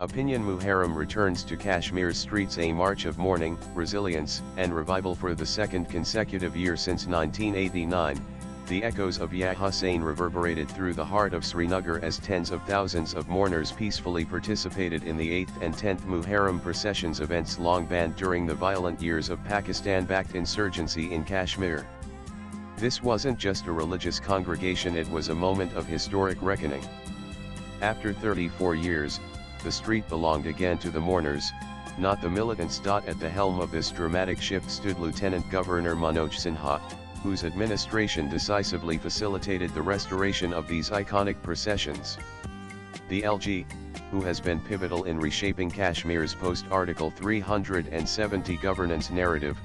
Opinion Muharram returns to Kashmir's streets, a march of mourning, resilience, and revival for the second consecutive year since 1989. The echoes of Ya Hussein reverberated through the heart of Srinagar as tens of thousands of mourners peacefully participated in the 8th and 10th Muharram processions, events long banned during the violent years of Pakistan-backed insurgency in Kashmir. This wasn't just a religious congregation, it was a moment of historic reckoning. After 34 years, the street belonged again to the mourners, not the militants. At the helm of this dramatic shift stood Lieutenant Governor Manoj Sinha, whose administration decisively facilitated the restoration of these iconic processions. The LG, who has been pivotal in reshaping Kashmir's post-Article 370 governance narrative,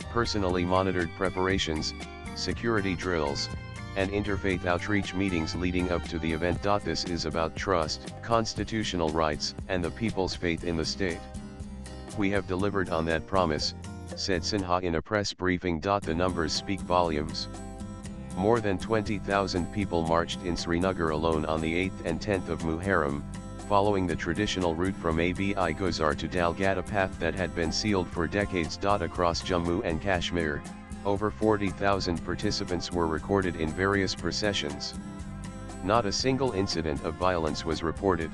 personally monitored preparations, security drills, and interfaith outreach meetings leading up to the event. This is about trust, constitutional rights, and the people's faith in the state. We have delivered on that promise, said Sinha in a press briefing. The numbers speak volumes. More than 20,000 people marched in Srinagar alone on the 8th and 10th of Muharram, following the traditional route from Abi Guzar to Dalgat, a path that had been sealed for decades. Across Jammu and Kashmir, over 40,000 participants were recorded in various processions. Not a single incident of violence was reported.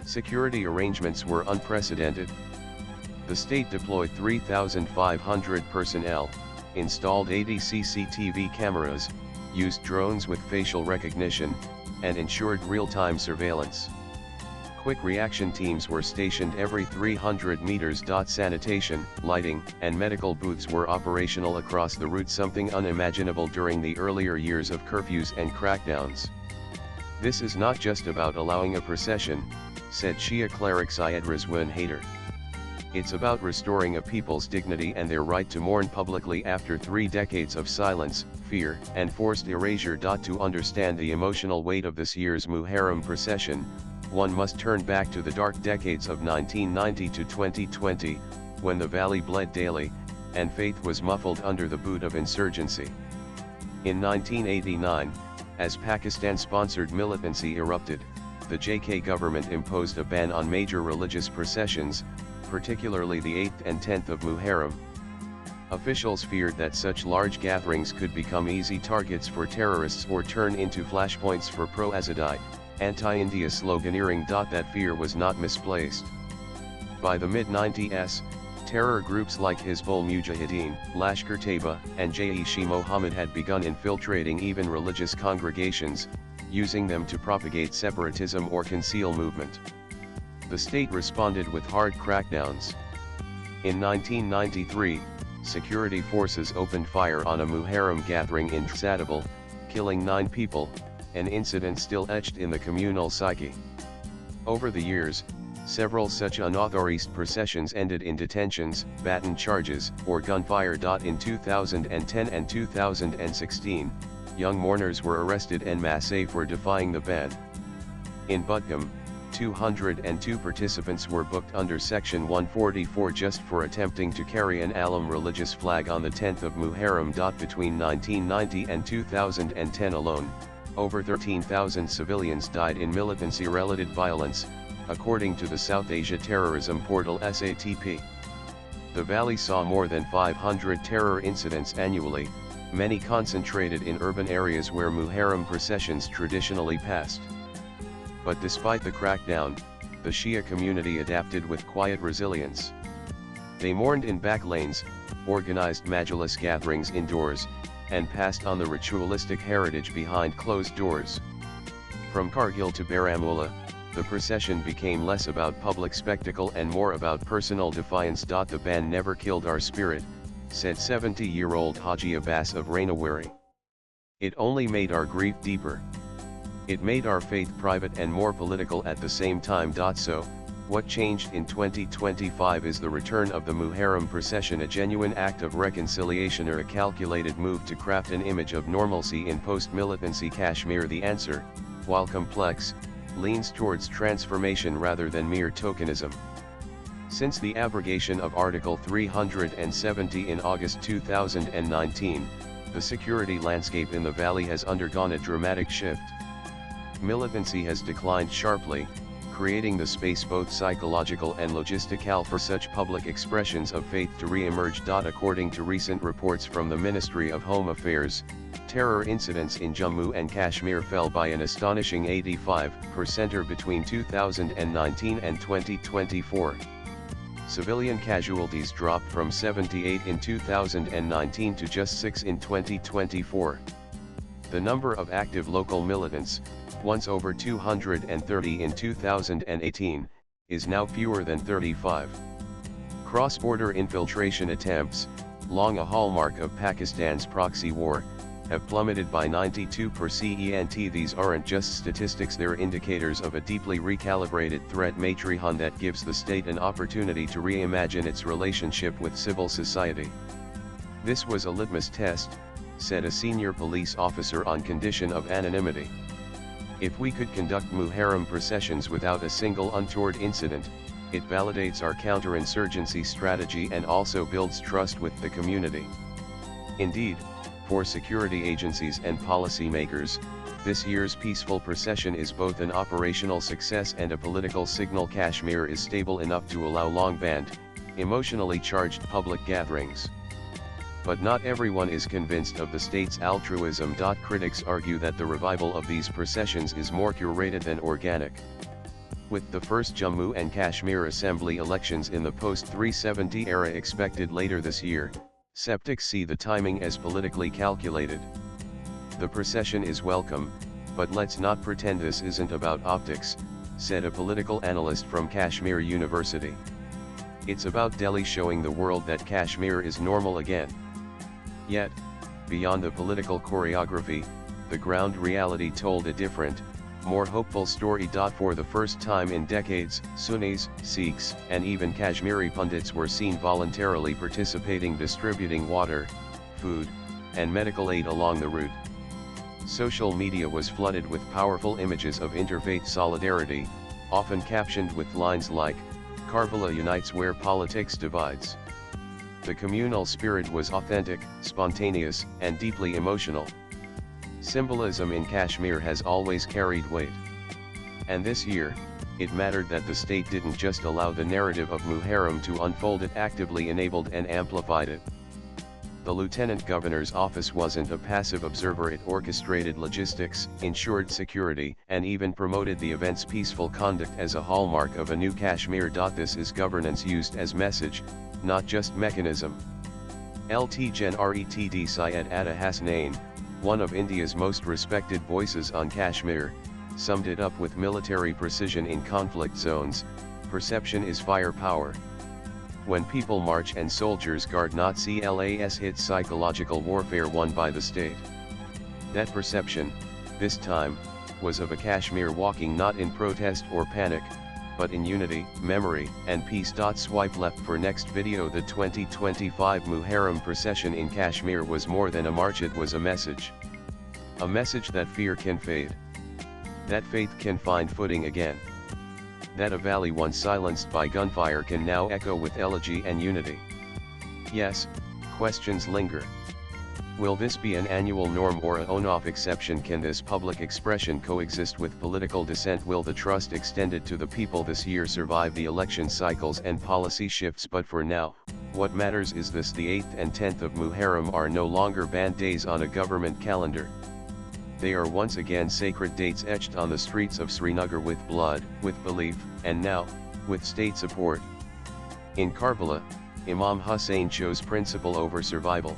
Security arrangements were unprecedented. The state deployed 3,500 personnel, installed 80 CCTV cameras, used drones with facial recognition, and ensured real-time surveillance. Quick reaction teams were stationed every 300 meters. Sanitation, lighting, and medical booths were operational across the route, something unimaginable during the earlier years of curfews and crackdowns. This is not just about allowing a procession, said Shia cleric Syed Rizwan Haider. It's about restoring a people's dignity and their right to mourn publicly after 3 decades of silence, fear, and forced erasure. To understand the emotional weight of this year's Muharram procession, one must turn back to the dark decades of 1990 to 2020, when the valley bled daily, and faith was muffled under the boot of insurgency. In 1989, as Pakistan-sponsored militancy erupted, the JK government imposed a ban on major religious processions, particularly the 8th and 10th of Muharram. Officials feared that such large gatherings could become easy targets for terrorists or turn into flashpoints for pro-Azadi, anti-India sloganeering. That fear was not misplaced. By the mid-90s, terror groups like Hizbul Mujahideen, Lashkar-Taiba, and Jaish-e-Mohammed had begun infiltrating even religious congregations, using them to propagate separatism or conceal movement. The state responded with hard crackdowns. In 1993, security forces opened fire on a Muharram gathering in Sadabal, killing 9 people, an incident still etched in the communal psyche. Over the years, several such unauthorized processions ended in detentions, baton charges, or gunfire. In 2010 and 2016, young mourners were arrested en masse for defying the ban. In Budgam, 202 participants were booked under Section 144 just for attempting to carry an alam religious flag on the 10th of Muharram. Between 1990 and 2010 alone, over 13,000 civilians died in militancy-related violence, according to the South Asia terrorism portal SATP. The valley saw more than 500 terror incidents annually, many concentrated in urban areas where Muharram processions traditionally passed. But despite the crackdown, the Shia community adapted with quiet resilience. They mourned in back lanes, organized majlis gatherings indoors, and passed on the ritualistic heritage behind closed doors. From Kargil to Baramulla, the procession became less about public spectacle and more about personal defiance. The ban never killed our spirit, said 70-year-old Haji Abbas of Rainawari. It only made our grief deeper. It made our faith private and more political at the same time. So, what changed in 2025 is the return of the Muharram procession, a genuine act of reconciliation or a calculated move to craft an image of normalcy in post-militancy Kashmir. The answer, while complex, leans towards transformation rather than mere tokenism. Since the abrogation of Article 370 in August 2019, the security landscape in the valley has undergone a dramatic shift. Militancy has declined sharply, creating the space both psychological and logistical for such public expressions of faith to re-emerge. According to recent reports from the Ministry of Home Affairs, terror incidents in Jammu and Kashmir fell by an astonishing 85% between 2019 and 2024. Civilian casualties dropped from 78 in 2019 to just 6 in 2024. The number of active local militants, once over 230 in 2018, is now fewer than 35. Cross-border infiltration attempts, long a hallmark of Pakistan's proxy war, have plummeted by 92%. These aren't just statistics, they're indicators of a deeply recalibrated threat matrix that gives the state an opportunity to reimagine its relationship with civil society. This was a litmus test, said a senior police officer on condition of anonymity. If we could conduct Muharram processions without a single untoward incident, it validates our counterinsurgency strategy and also builds trust with the community. Indeed, for security agencies and policymakers, this year's peaceful procession is both an operational success and a political signal. Kashmir is stable enough to allow long-band, emotionally charged public gatherings. But not everyone is convinced of the state's altruism. Critics argue that the revival of these processions is more curated than organic. With the first Jammu and Kashmir Assembly elections in the post-370 era expected later this year, skeptics see the timing as politically calculated. The procession is welcome, but let's not pretend this isn't about optics, said a political analyst from Kashmir University. It's about Delhi showing the world that Kashmir is normal again. Yet, beyond the political choreography, the ground reality told a different, more hopeful story. For the first time in decades, Sunnis, Sikhs, and even Kashmiri pundits were seen voluntarily participating, distributing water, food, and medical aid along the route. Social media was flooded with powerful images of interfaith solidarity, often captioned with lines like, "Karbala unites where politics divides." The communal spirit was authentic, spontaneous, and deeply emotional. Symbolism in Kashmir has always carried weight. And this year, it mattered that the state didn't just allow the narrative of Muharram to unfold, it actively enabled and amplified it. The Lieutenant Governor's office wasn't a passive observer, it orchestrated logistics, ensured security, and even promoted the event's peaceful conduct as a hallmark of a new Kashmir. This is governance used as message, not just mechanism. Lt Gen Retd Syed Atta Hasnain, one of India's most respected voices on Kashmir, summed it up with military precision in conflict zones: perception is firepower. When people march and soldiers guard, not CLAS hits psychological warfare won by the state. That perception, this time, was of a Kashmir walking not in protest or panic, but in unity, memory, and peace. Swipe left for next video. The 2025 Muharram procession in Kashmir was more than a march, it was a message. A message that fear can fade. That faith can find footing again. That a valley once silenced by gunfire can now echo with elegy and unity. Yes, questions linger. Will this be an annual norm or a on-off exception? Can this public expression coexist with political dissent? Will the trust extended to the people this year survive the election cycles and policy shifts? But for now, what matters is this: the 8th and 10th of Muharram are no longer banned days on a government calendar. They are once again sacred dates etched on the streets of Srinagar with blood, with belief, and now, with state support. In Karbala, Imam Hussein chose principle over survival.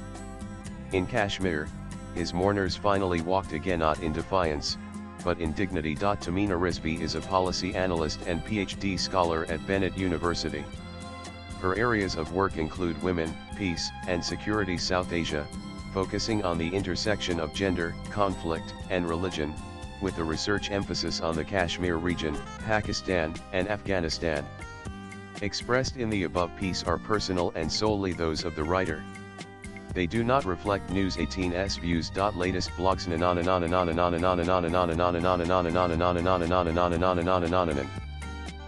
In Kashmir, his mourners finally walked again, not in defiance, but in dignity. Tamina Rizvi is a policy analyst and PhD scholar at Bennett University. Her areas of work include women, peace, and security, South Asia, focusing on the intersection of gender, conflict, and religion, with a research emphasis on the Kashmir region, Pakistan, and Afghanistan. Expressed in the above piece are personal and solely those of the writer. They do not reflect News 18's views. Latest blogs.